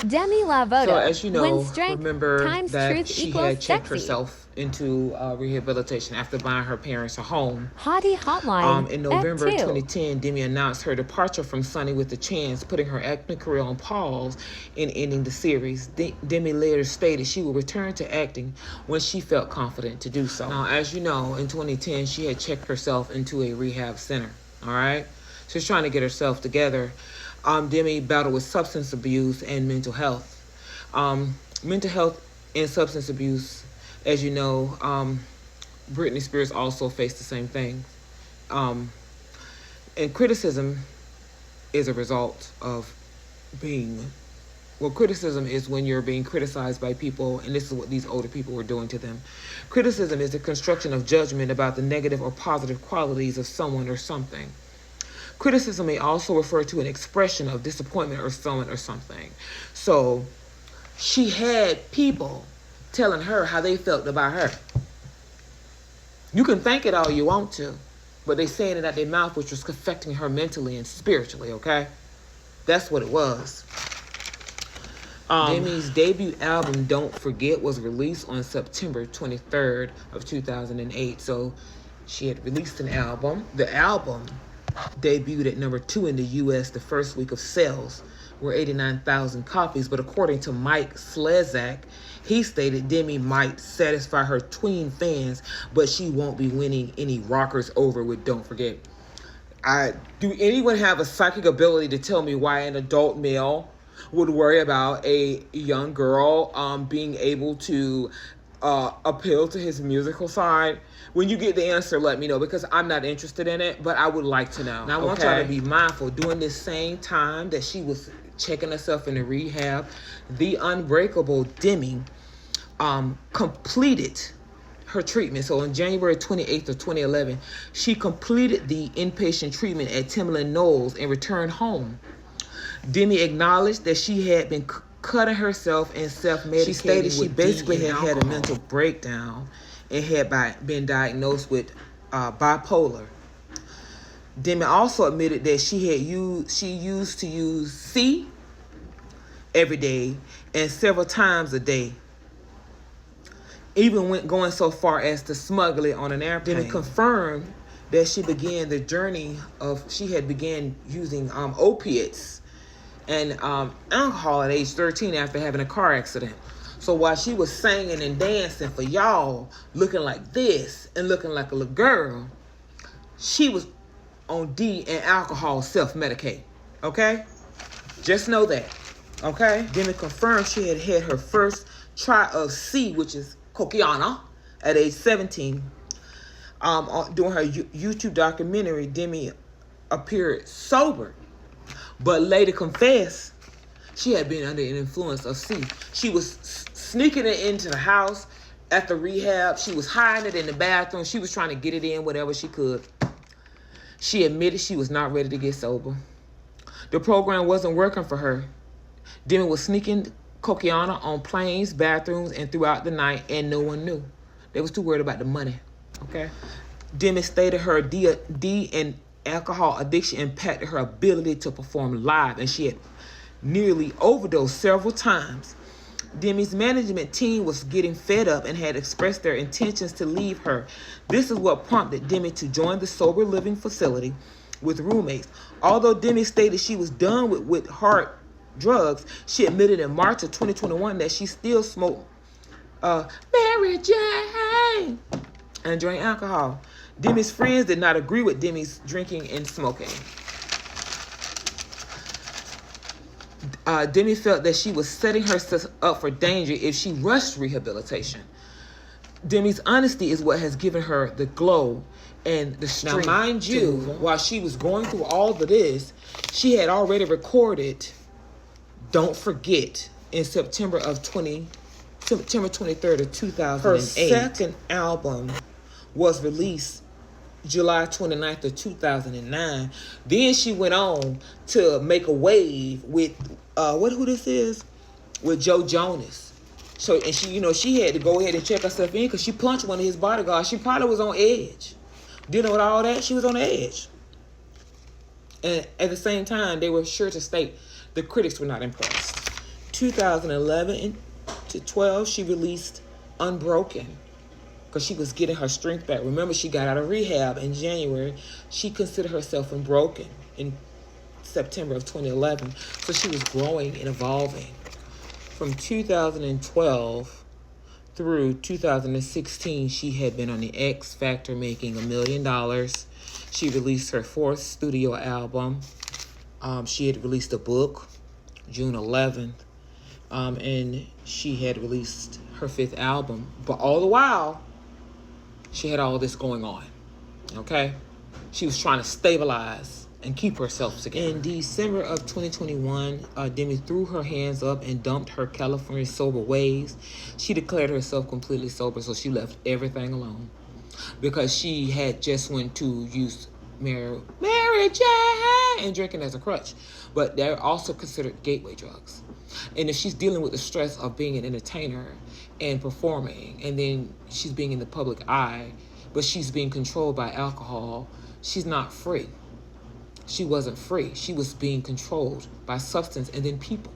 Demi Lovato. So as you know, strength remember times that truth she equals had checked sexy. herself into rehabilitation after buying her parents a home. Hottie Hotline. In November Act 2. 2010, Demi announced her departure from Sunny with a Chance, putting her acting career on pause and ending the series. Demi later stated she would return to acting when she felt confident to do so. Now, as you know, in 2010, she had checked herself into a rehab center. All right? She's trying to get herself together. Demi battled with substance abuse and mental health. Mental health and substance abuse, as you know, Britney Spears also faced the same thing. And criticism is a result of criticism is when you're being criticized by people, and this is what these older people were doing to them. Criticism is the construction of judgment about the negative or positive qualities of someone or something. Criticism may also refer to an expression of disappointment or someone or something. So she had people telling her how they felt about her. You can think it all you want to, but they saying it out their mouth, which was affecting her mentally and spiritually, okay? That's what it was. Demi's debut album, Don't Forget, was released on September 23rd of 2008. So she had released an album. The album debuted at number 2 in the U.S. the first week of sales were 89,000 copies, but according to Mike Slezak, he stated Demi might satisfy her tween fans, but she won't be winning any rockers over with Don't Forget. Do anyone have a psychic ability to tell me why an adult male would worry about a young girl being able to appeal to his musical side? When you get the answer, let me know, because I'm not interested in it, but I would like to know. Now, I want y'all to be mindful. During this same time that she was checking herself into rehab, the unbreakable Demi completed her treatment. So on January 28th of 2011, she completed the inpatient treatment at Timberland Knowles and returned home. Demi acknowledged that she had been cutting herself and self-medicating. She stated she basically had a mental breakdown and had been diagnosed with bipolar. Demi also admitted that she used to use C every day and several times a day. Even went going so far as to smuggle it on an airplane. Demi confirmed that she began the journey she had began using opiates and alcohol at age 13 after having a car accident. So while she was singing and dancing for y'all, looking like this and looking like a little girl, she was on D and alcohol self-medicate. Okay? Just know that. Okay? Demi confirmed she had had her first try of C, which is cocaine, at age 17. During her YouTube documentary, Demi appeared sober, but later confessed she had been under an influence of C. She was sneaking it into the house at the rehab. She was hiding it in the bathroom. She was trying to get it in whatever she could. She admitted she was not ready to get sober. The program wasn't working for her. Demi was sneaking cocaine on planes, bathrooms, and throughout the night, and no one knew. They was too worried about the money. Okay? Demi stated her D and alcohol addiction impacted her ability to perform live, and she had nearly overdosed several times. Demi's management team was getting fed up and had expressed their intentions to leave her. This is what prompted Demi to join the sober living facility with roommates. Although Demi stated she was done with hard drugs, she admitted in March of 2021 that she still smoked Mary Jane and drank alcohol. Demi's friends did not agree with Demi's drinking and smoking. Demi felt that she was setting herself up for danger if she rushed rehabilitation. Demi's honesty is what has given her the glow and the strength. Now, mind you, while she was going through all of this, she had already recorded Don't Forget in September 23rd of 2008. Her second album was released July 29th of 2009. Then she went on to make a wave with who this is? With Joe Jonas. So, and she had to go ahead and check herself in because she punched one of his bodyguards. She probably was on edge. Dealing with all that, she was on the edge. And at the same time, they were sure to state the critics were not impressed. 2011 to 12, she released Unbroken because she was getting her strength back. Remember, she got out of rehab in January. She considered herself unbroken in September of 2011. So she was growing and evolving. From 2012 through 2016, she had been on the X Factor making $1 million. She released her 4th studio album. She had released a book June 11th. And she had released her 5th album. But all the while, she had all this going on. Okay? She was trying to stabilize and keep herself together. In December of 2021, Demi threw her hands up and dumped her California sober ways. She declared herself completely sober, so she left everything alone because she had just went to use Mary Jane and drinking as a crutch. But they're also considered gateway drugs. And if she's dealing with the stress of being an entertainer and performing, and then she's being in the public eye, but she's being controlled by alcohol, she's not free. She wasn't free. She was being controlled by substance and then people.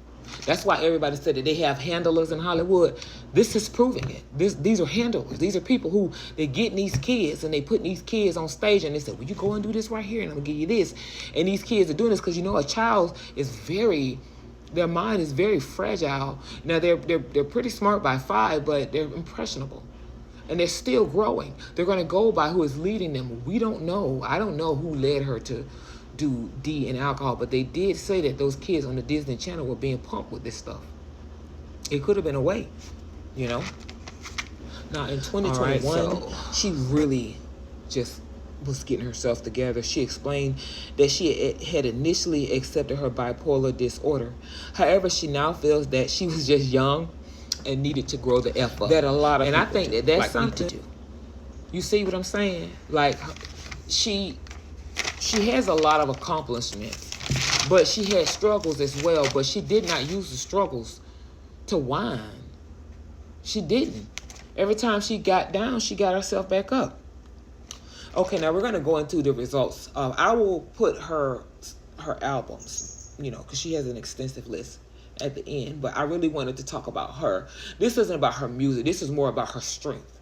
That's why everybody said that they have handlers in Hollywood. This is proving it. These are handlers. These are people who, they get these kids and they put these kids on stage and they say, well, you go and do this right here and I'm going to give you this. And these kids are doing this because, a child is their mind is very fragile. Now, they're pretty smart by 5, but they're impressionable. And they're still growing. They're going to go by who is leading them. We don't know. I don't know who led her to do D and alcohol, but they did say that those kids on the Disney Channel were being pumped with this stuff. It could have been a way, Now, in 2021, she really just was getting herself together. She explained that she had initially accepted her bipolar disorder. However, she now feels that she was just young and needed to grow the F up. That a lot of people, I think that that's something to do. You see what I'm saying? Like, she has a lot of accomplishments, but she had struggles as well, but she did not use the struggles to whine. She didn't. Every time she got down, she got herself back up. Okay, now we're going to go into the results. I will put her albums, because she has an extensive list at the end, but I really wanted to talk about her. This isn't about her music. This is more about her strength.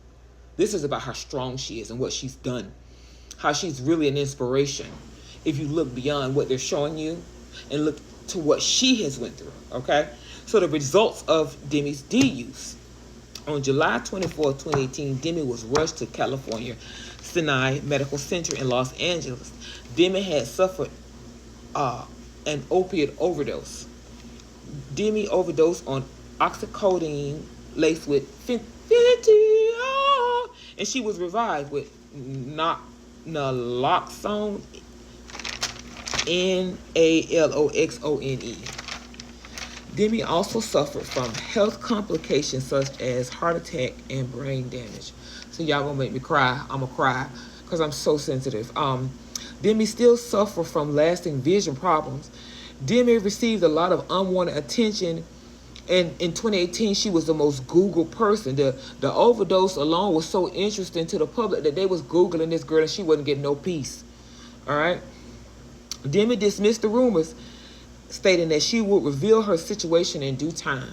This is about how strong she is and what she's done. How she's really an inspiration if you look beyond what they're showing you and look to what she has went through, okay? So the results of Demi's D use. On July 24, 2018, Demi was rushed to California Sinai Medical Center in Los Angeles. Demi had suffered an opiate overdose. Demi overdosed on oxycodone laced with fentanyl, and she was revived with naloxone, naloxone. Demi also suffered from health complications such as heart attack and brain damage. So y'all gonna make me cry. I'm gonna cry because I'm so sensitive. Demi still suffers from lasting vision problems. Demi received a lot of unwanted attention, and in 2018 she was the most Googled person. The overdose alone was so interesting to the public that they was Googling this girl and she wasn't getting no peace. All right. Demi dismissed the rumors, stating that she would reveal her situation in due time.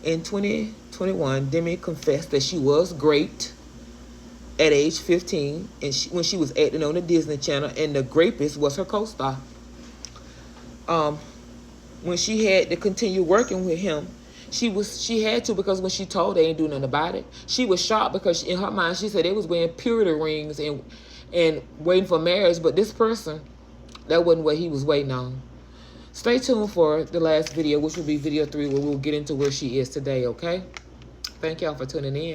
In 2021, Demi confessed that she was raped at age 15, and when she was acting on the Disney Channel, and the rapist was her co-star. When she had to continue working with him, she had to, because when she told, they ain't do nothing about it. She was shocked because in her mind she said they was wearing purity rings and waiting for marriage, but this person, that wasn't what he was waiting on. Stay tuned for the last video, which will be video 3, where we'll get into where she is today, okay? Thank y'all for tuning in.